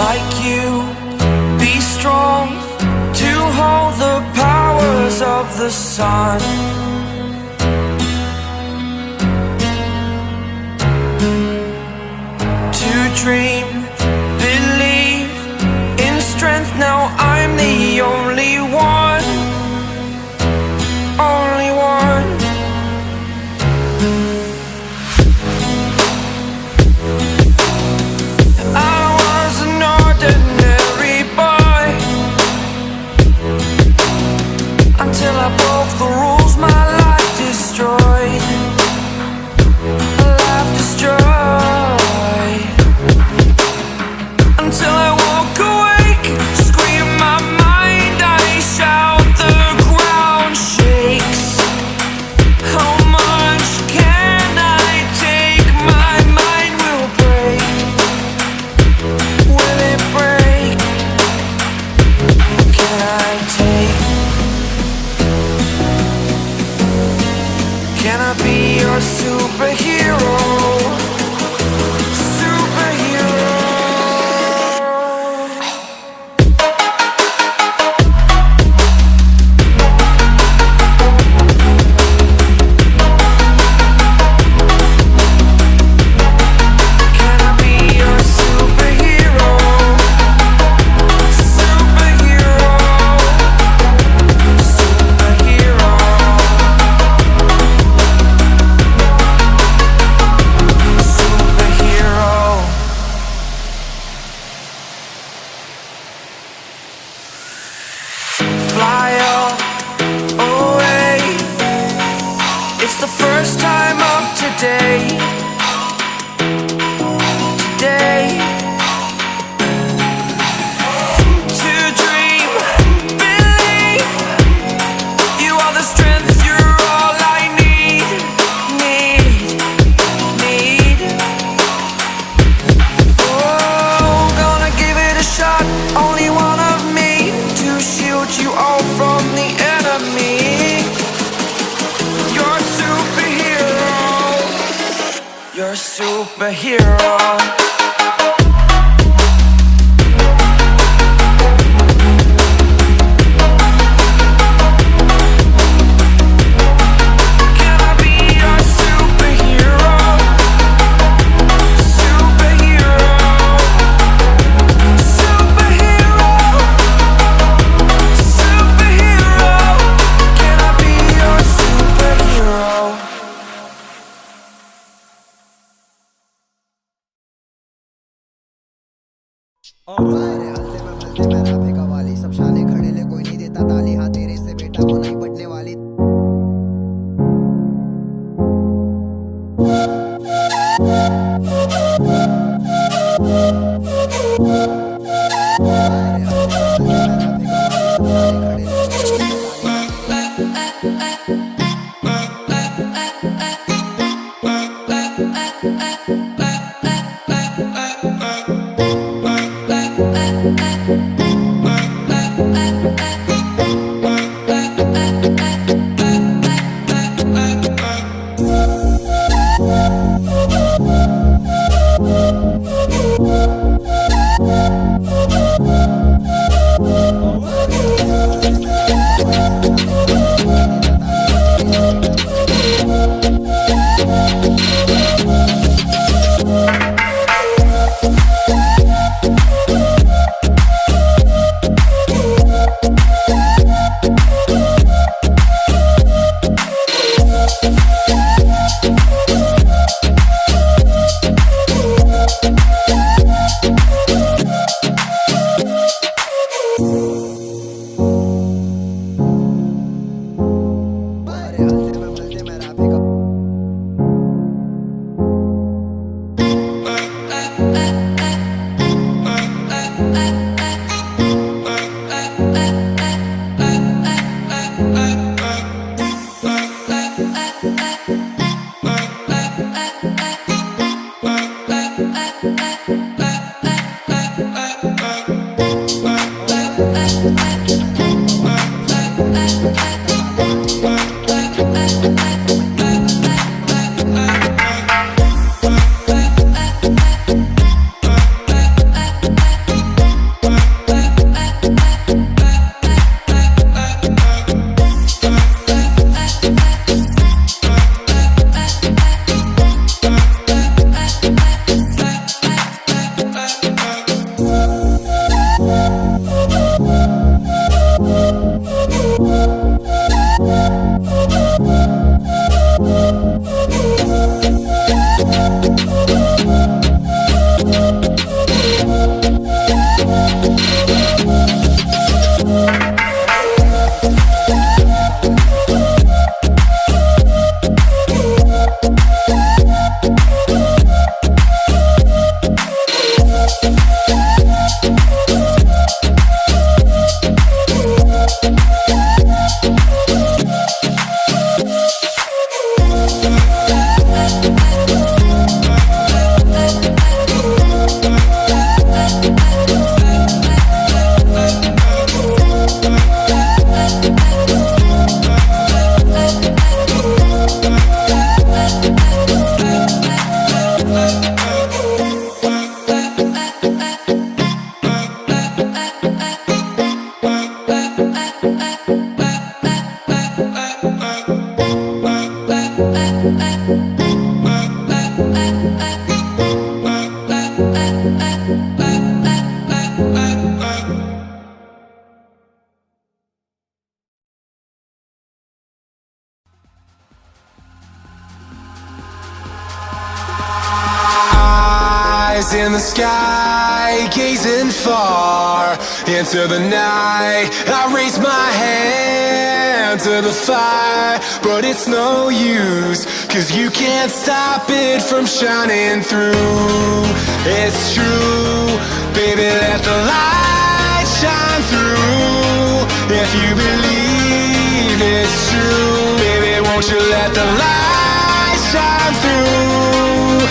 like you, be strong to hold the powers of the sun. To dream, believe in strength. Now I'm the only one, only one. I was an ordinary boy until I broke the rules. My life destroyed, life destroyed. Until I woke awake, scream my mind, I shout, the ground shakes. How much can I take? My mind will break. Will it break? Can I take? Can I be your superhero? Fly away. It's the first time of today. Today. To dream, believe. You are the strength, you're all I need. Need. Oh, gonna give it a shot. Only one of me to shield you all from the enemy. You're a superhero. You're a superhero. Can I be your superhero? Superhero. Superhero. Superhero. Can I be your superhero? अरे हल्ले में मलते में rap का वाली सब शाने खड़े ले कोई नहीं देता ताली हाँ तेरे से बेटा वो नहीं बटने वाली Eyes in the sky, gazing far into the night. I raise my hand to the fire, but it's no use, 'cause you can't stop it from shining through. It's true, baby, let the light shine through. If you believe it's true, baby, won't you let the light shine through?